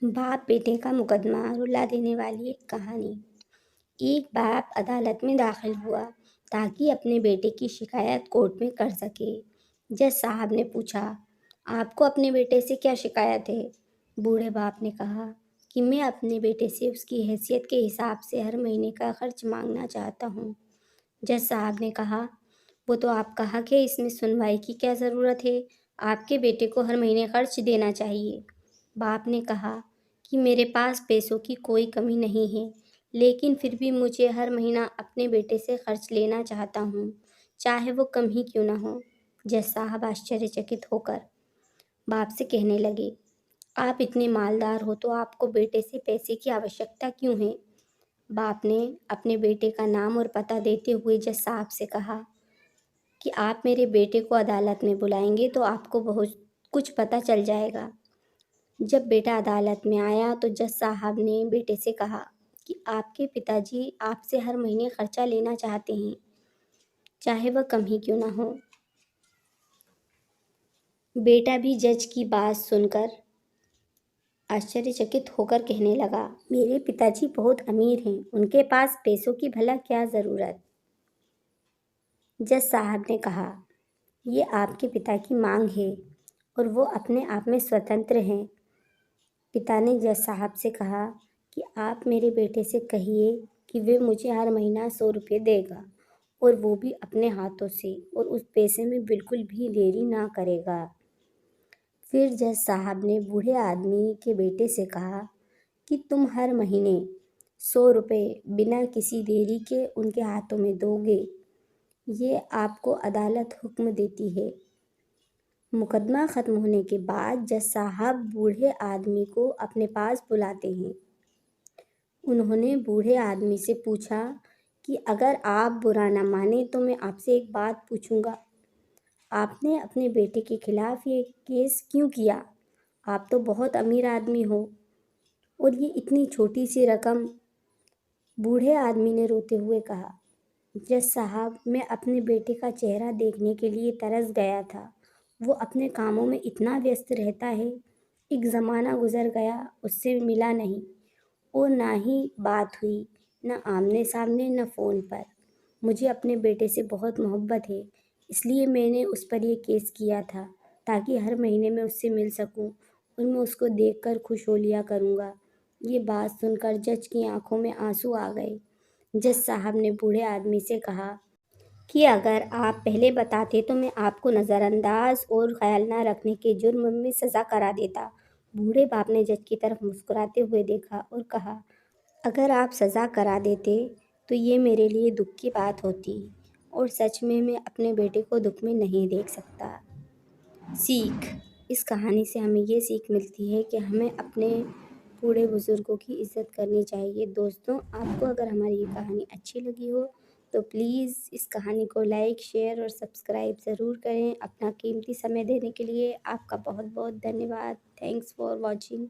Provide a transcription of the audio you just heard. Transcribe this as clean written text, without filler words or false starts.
बाप बेटे का मुकदमा रुला देने वाली एक कहानी। एक बाप अदालत में दाखिल हुआ ताकि अपने बेटे की शिकायत कोर्ट में कर सके। जज साहब ने पूछा, आपको अपने बेटे से क्या शिकायत है? बूढ़े बाप ने कहा कि मैं अपने बेटे से उसकी हैसियत के हिसाब से हर महीने का खर्च मांगना चाहता हूँ। जज साहब ने कहा, वो तो आपका हक है, इसमें सुनवाई की क्या ज़रूरत है? आपके बेटे को हर महीने खर्च देना चाहिए। बाप ने कहा कि मेरे पास पैसों की कोई कमी नहीं है, लेकिन फिर भी मुझे हर महीना अपने बेटे से खर्च लेना चाहता हूँ, चाहे वो कम ही क्यों ना हो। जज साहब आश्चर्यचकित होकर बाप से कहने लगे, आप इतने मालदार हो तो आपको बेटे से पैसे की आवश्यकता क्यों है? बाप ने अपने बेटे का नाम और पता देते हुए जज साहब से कहा कि आप मेरे बेटे को अदालत में बुलाएंगे तो आपको बहुत कुछ पता चल जाएगा। जब बेटा अदालत में आया तो जज साहब ने बेटे से कहा कि आपके पिताजी आपसे हर महीने खर्चा लेना चाहते हैं, चाहे वह कम ही क्यों ना हो। बेटा भी जज की बात सुनकर आश्चर्यचकित होकर कहने लगा, मेरे पिताजी बहुत अमीर हैं, उनके पास पैसों की भला क्या ज़रूरत। जज साहब ने कहा, ये आपके पिता की मांग है और वो अपने आप में स्वतंत्र हैं। पिता ने जज साहब से कहा कि आप मेरे बेटे से कहिए कि वे मुझे हर महीना 100 रुपये देगा, और वो भी अपने हाथों से, और उस पैसे में बिल्कुल भी देरी ना करेगा। फिर जज साहब ने बूढ़े आदमी के बेटे से कहा कि तुम हर महीने 100 रुपये बिना किसी देरी के उनके हाथों में दोगे। ये आपको अदालत हुक्म देती है। मुकदमा ख़त्म होने के बाद जज साहब बूढ़े आदमी को अपने पास बुलाते हैं। उन्होंने बूढ़े आदमी से पूछा कि अगर आप बुरा ना माने तो मैं आपसे एक बात पूछूंगा। आपने अपने बेटे के खिलाफ ये केस क्यों किया? आप तो बहुत अमीर आदमी हो, और ये इतनी छोटी सी रकम। बूढ़े आदमी ने रोते हुए कहा, जज साहब, मैं अपने बेटे का चेहरा देखने के लिए तरस गया था। वो अपने कामों में इतना व्यस्त रहता है। एक ज़माना गुजर गया, उससे मिला नहीं, और ना ही बात हुई, न आमने सामने न फ़ोन पर। मुझे अपने बेटे से बहुत मोहब्बत है, इसलिए मैंने उस पर यह केस किया था, ताकि हर महीने मैं उससे मिल सकूं, और मैं उसको देखकर खुश हो लिया करूँगा। ये बात सुनकर जज की आंखों में आंसू आ गए। जज साहब ने बूढ़े आदमी से कहा कि अगर आप पहले बताते तो मैं आपको नज़रअंदाज और ख्याल न रखने के जुर्म में सज़ा करा देता। बूढ़े बाप ने जज की तरफ मुस्कुराते हुए देखा और कहा, अगर आप सज़ा करा देते तो ये मेरे लिए दुख की बात होती, और सच में मैं अपने बेटे को दुख में नहीं देख सकता। सीख। इस कहानी से हमें ये सीख मिलती है कि हमें अपने बूढ़े बुज़ुर्गों की इज़्ज़त करनी चाहिए। दोस्तों, आपको अगर हमारी ये कहानी अच्छी लगी हो तो प्लीज़ इस कहानी को लाइक, शेयर और सब्सक्राइब ज़रूर करें। अपना कीमती समय देने के लिए आपका बहुत बहुत धन्यवाद। Thanks for watching.